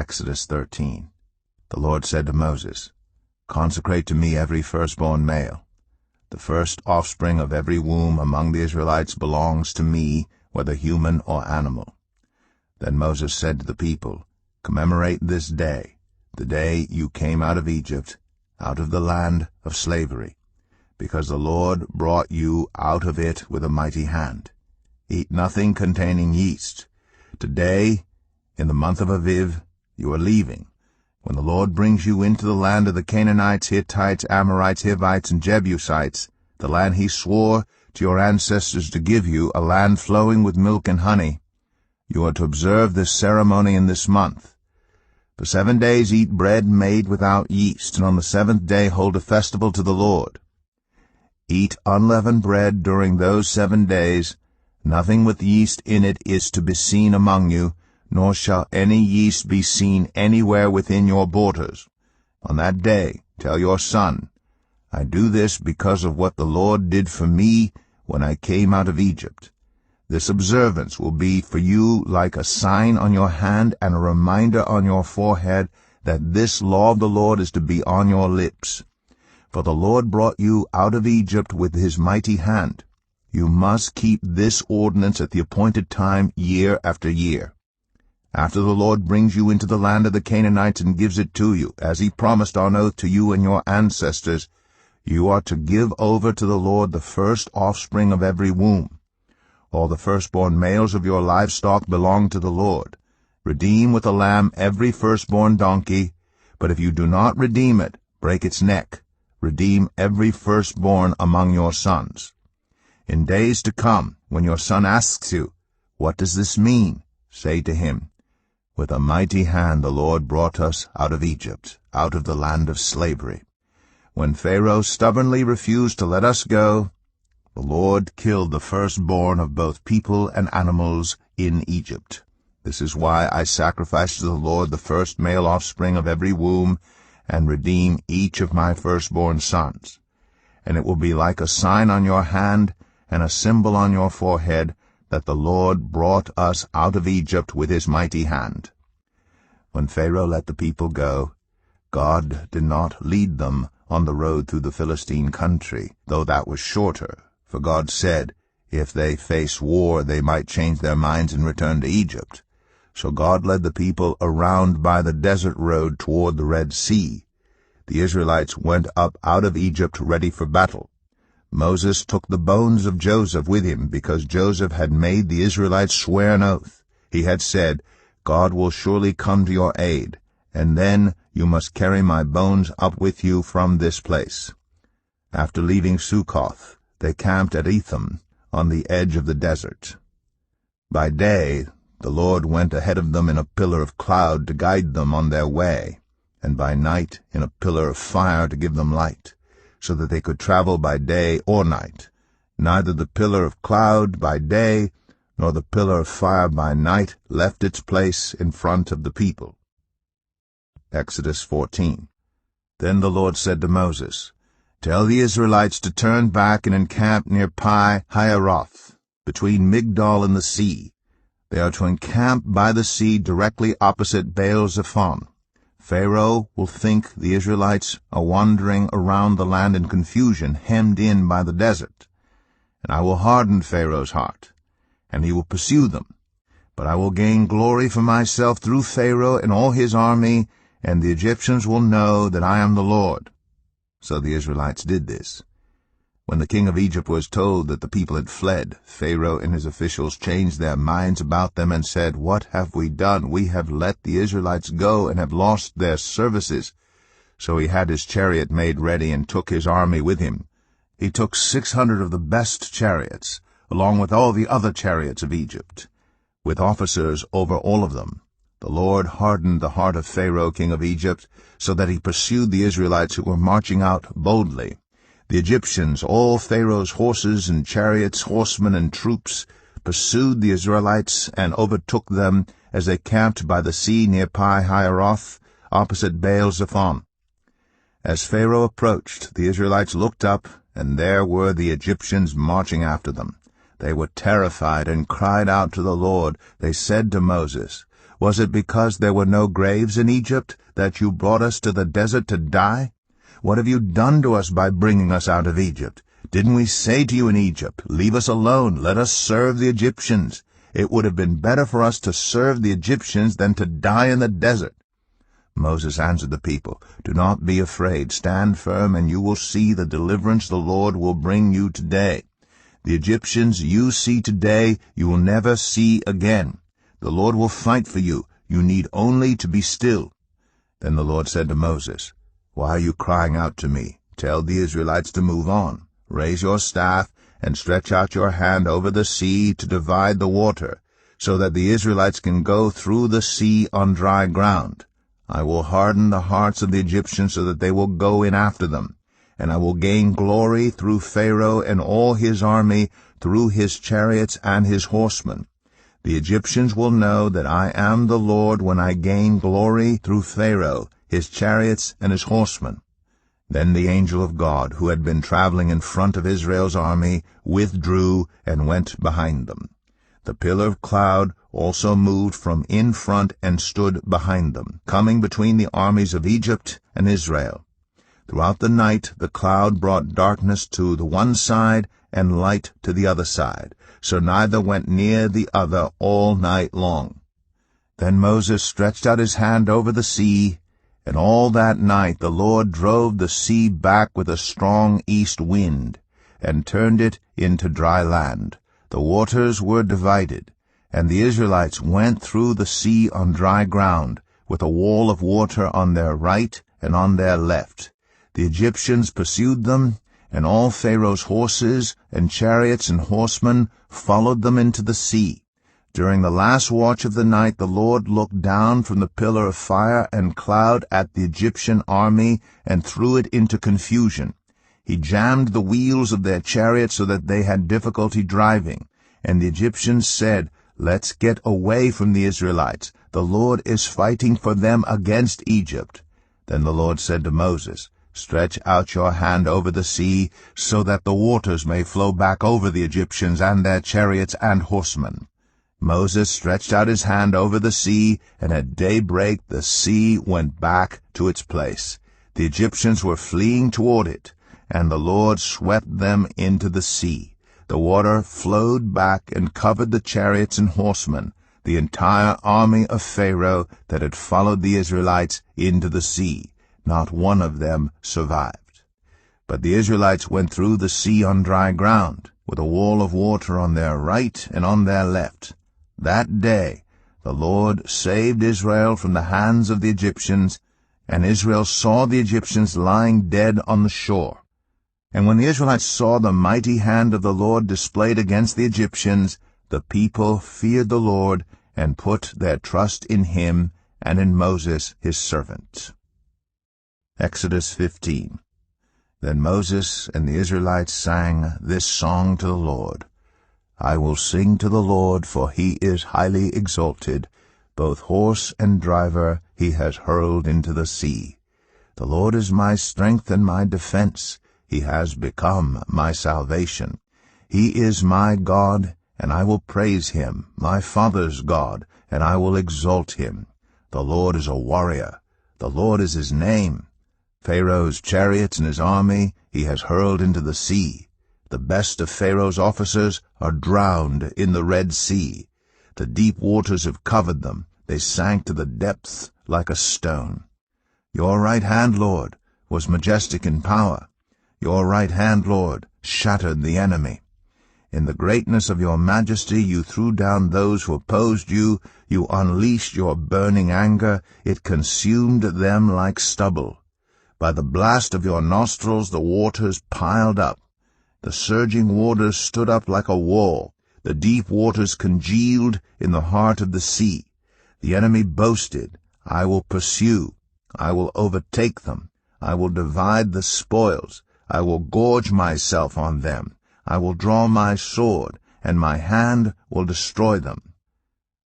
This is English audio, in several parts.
Exodus 13. The Lord said to Moses, Consecrate to me every firstborn male. The first offspring of every womb among the Israelites belongs to me, whether human or animal. Then Moses said to the people, Commemorate this day, the day you came out of Egypt, out of the land of slavery, because the Lord brought you out of it with a mighty hand. Eat nothing containing yeast. Today, in the month of Aviv, you are leaving, when the Lord brings you into the land of the Canaanites, Hittites, Amorites, Hivites, and Jebusites, the land he swore to your ancestors to give you, a land flowing with milk and honey. You are to observe this ceremony in this month. For 7 days eat bread made without yeast, and on the 7th day hold a festival to the Lord. Eat unleavened bread during those 7 days. Nothing with yeast in it is to be seen among you, nor shall any yeast be seen anywhere within your borders. On that day tell your son, I do this because of what the Lord did for me when I came out of Egypt. This observance will be for you like a sign on your hand and a reminder on your forehead that this law of the Lord is to be on your lips. For the Lord brought you out of Egypt with his mighty hand. You must keep this ordinance at the appointed time year after year. After the Lord brings you into the land of the Canaanites and gives it to you, as he promised on oath to you and your ancestors, you are to give over to the Lord the first offspring of every womb. All the firstborn males of your livestock belong to the Lord. Redeem with a lamb every firstborn donkey, but if you do not redeem it, break its neck. Redeem every firstborn among your sons. In days to come, when your son asks you, What does this mean? Say to him, With a mighty hand the Lord brought us out of Egypt, out of the land of slavery. When Pharaoh stubbornly refused to let us go, the Lord killed the firstborn of both people and animals in Egypt. This is why I sacrifice to the Lord the first male offspring of every womb, and redeem each of my firstborn sons. And it will be like a sign on your hand and a symbol on your forehead, that the Lord brought us out of Egypt with his mighty hand. When Pharaoh let the people go, God did not lead them on the road through the Philistine country, though that was shorter. For God said, if they face war, they might change their minds and return to Egypt. So God led the people around by the desert road toward the Red Sea. The Israelites went up out of Egypt ready for battle. Moses took the bones of Joseph with him, because Joseph had made the Israelites swear an oath. He had said, God will surely come to your aid, and then you must carry my bones up with you from this place. After leaving Succoth, they camped at Etham, on the edge of the desert. By day the Lord went ahead of them in a pillar of cloud to guide them on their way, and by night in a pillar of fire to give them light, so that they could travel by day or night. Neither the pillar of cloud by day nor the pillar of fire by night left its place in front of the people. Exodus 14. Then the Lord said to Moses, Tell the Israelites to turn back and encamp near Pi-Hahiroth, between Migdol and the sea. They are to encamp by the sea directly opposite Baal-zephon. Pharaoh will think the Israelites are wandering around the land in confusion, hemmed in by the desert. And I will harden Pharaoh's heart, and he will pursue them. But I will gain glory for myself through Pharaoh and all his army, and the Egyptians will know that I am the Lord. So the Israelites did this. When the king of Egypt was told that the people had fled, Pharaoh and his officials changed their minds about them and said, What have we done? We have let the Israelites go and have lost their services. So he had his chariot made ready and took his army with him. He took 600 of the best chariots, along with all the other chariots of Egypt, with officers over all of them. The Lord hardened the heart of Pharaoh, king of Egypt, so that he pursued the Israelites who were marching out boldly. The Egyptians, all Pharaoh's horses and chariots, horsemen and troops, pursued the Israelites and overtook them as they camped by the sea near Pi-Hahiroth, opposite Baal-zephon. As Pharaoh approached, the Israelites looked up, and there were the Egyptians marching after them. They were terrified and cried out to the Lord. They said to Moses, Was it because there were no graves in Egypt that you brought us to the desert to die? What have you done to us by bringing us out of Egypt? Didn't we say to you in Egypt, 'Leave us alone, let us serve the Egyptians'? It would have been better for us to serve the Egyptians than to die in the desert." Moses answered the people, "Do not be afraid. Stand firm, and you will see the deliverance the Lord will bring you today. The Egyptians you see today you will never see again. The Lord will fight for you. You need only to be still." Then the Lord said to Moses, "Why are you crying out to me? Tell the Israelites to move on. Raise your staff and stretch out your hand over the sea to divide the water, so that the Israelites can go through the sea on dry ground. I will harden the hearts of the Egyptians so that they will go in after them, and I will gain glory through Pharaoh and all his army, through his chariots and his horsemen. The Egyptians will know that I am the Lord when I gain glory through Pharaoh, his chariots, and his horsemen." Then the angel of God, who had been traveling in front of Israel's army, withdrew and went behind them. The pillar of cloud also moved from in front and stood behind them, coming between the armies of Egypt and Israel. Throughout the night the cloud brought darkness to the one side and light to the other side, so neither went near the other all night long. Then Moses stretched out his hand over the sea, and all that night the Lord drove the sea back with a strong east wind, and turned it into dry land. The waters were divided, and the Israelites went through the sea on dry ground, with a wall of water on their right and on their left. The Egyptians pursued them, and all Pharaoh's horses and chariots and horsemen followed them into the sea. During the last watch of the night the Lord looked down from the pillar of fire and cloud at the Egyptian army and threw it into confusion. He jammed the wheels of their chariots so that they had difficulty driving. And the Egyptians said, "Let's get away from the Israelites. The Lord is fighting for them against Egypt." Then the Lord said to Moses, "Stretch out your hand over the sea, so that the waters may flow back over the Egyptians and their chariots and horsemen." Moses stretched out his hand over the sea, and at daybreak the sea went back to its place. The Egyptians were fleeing toward it, and the Lord swept them into the sea. The water flowed back and covered the chariots and horsemen, the entire army of Pharaoh that had followed the Israelites into the sea. Not one of them survived. But the Israelites went through the sea on dry ground, with a wall of water on their right and on their left. That day the Lord saved Israel from the hands of the Egyptians, and Israel saw the Egyptians lying dead on the shore. And when the Israelites saw the mighty hand of the Lord displayed against the Egyptians, the people feared the Lord and put their trust in him and in Moses his servant. Exodus 15. Then Moses and the Israelites sang this song to the Lord. "I will sing to the Lord, for he is highly exalted. Both horse and driver he has hurled into the sea. The Lord is my strength and my defense. He has become my salvation. He is my God, and I will praise him, my father's God, and I will exalt him. The Lord is a warrior. The Lord is his name. Pharaoh's chariots and his army he has hurled into the sea. The best of Pharaoh's officers are drowned in the Red Sea. The deep waters have covered them. They sank to the depths like a stone. Your right hand, Lord, was majestic in power. Your right hand, Lord, shattered the enemy. In the greatness of your majesty you threw down those who opposed you. You unleashed your burning anger. It consumed them like stubble. By the blast of your nostrils the waters piled up. The surging waters stood up like a wall. The deep waters congealed in the heart of the sea. The enemy boasted, "I will pursue. I will overtake them. I will divide the spoils. I will gorge myself on them. I will draw my sword, and my hand will destroy them."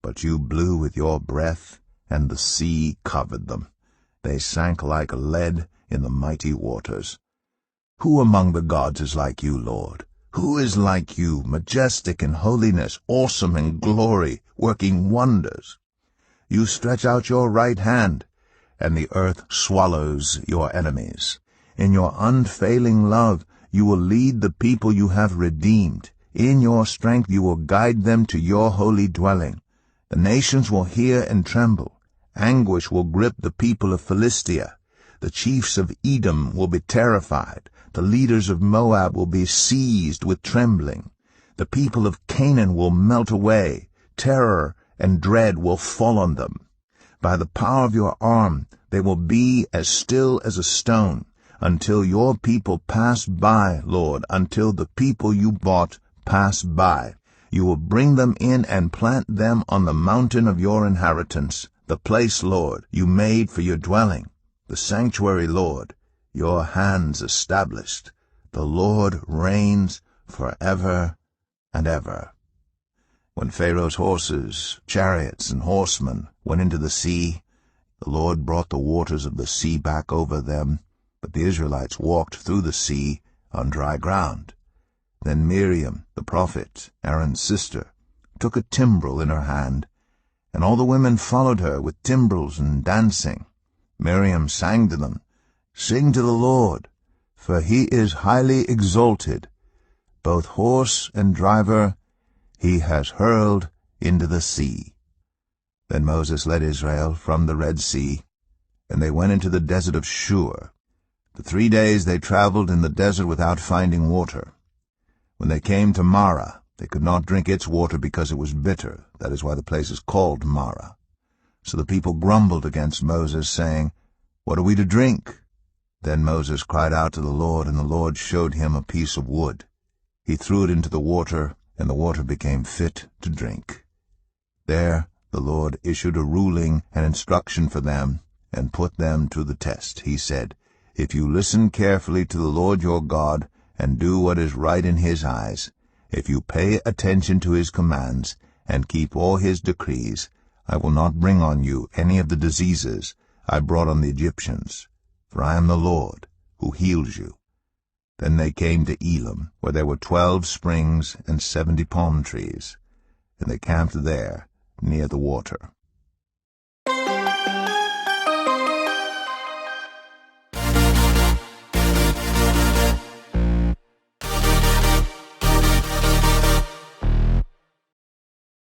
But you blew with your breath, and the sea covered them. They sank like lead in the mighty waters. Who among the gods is like you, Lord? Who is like you, majestic in holiness, awesome in glory, working wonders? You stretch out your right hand, and the earth swallows your enemies. In your unfailing love you will lead the people you have redeemed. In your strength you will guide them to your holy dwelling. The nations will hear and tremble. Anguish will grip the people of Philistia. The chiefs of Edom will be terrified. The leaders of Moab will be seized with trembling. The people of Canaan will melt away. Terror and dread will fall on them. By the power of your arm they will be as still as a stone, until your people pass by, Lord, until the people you bought pass by. You will bring them in and plant them on the mountain of your inheritance, the place, Lord, you made for your dwelling, the sanctuary, Lord, your hands established. The Lord reigns forever and ever. When Pharaoh's horses, chariots, and horsemen went into the sea, the Lord brought the waters of the sea back over them, but the Israelites walked through the sea on dry ground. Then Miriam, the prophet, Aaron's sister, took a timbrel in her hand, and all the women followed her with timbrels and dancing. Miriam sang to them, "Sing to the Lord, for he is highly exalted. Both horse and driver he has hurled into the sea." Then Moses led Israel from the Red Sea, and they went into the desert of Shur. For 3 days they traveled in the desert without finding water. When they came to Marah, they could not drink its water because it was bitter. That is why the place is called Marah. So the people grumbled against Moses, saying, "What are we to drink?" Then Moses cried out to the Lord, and the Lord showed him a piece of wood. He threw it into the water, and the water became fit to drink. There the Lord issued a ruling and instruction for them, and put them to the test. He said, "If you listen carefully to the Lord your God, and do what is right in his eyes, if you pay attention to his commands, and keep all his decrees, I will not bring on you any of the diseases I brought on the Egyptians, for I am the Lord, who heals you." Then they came to Elim, where there were 12 springs and 70 palm trees, and they camped there near the water.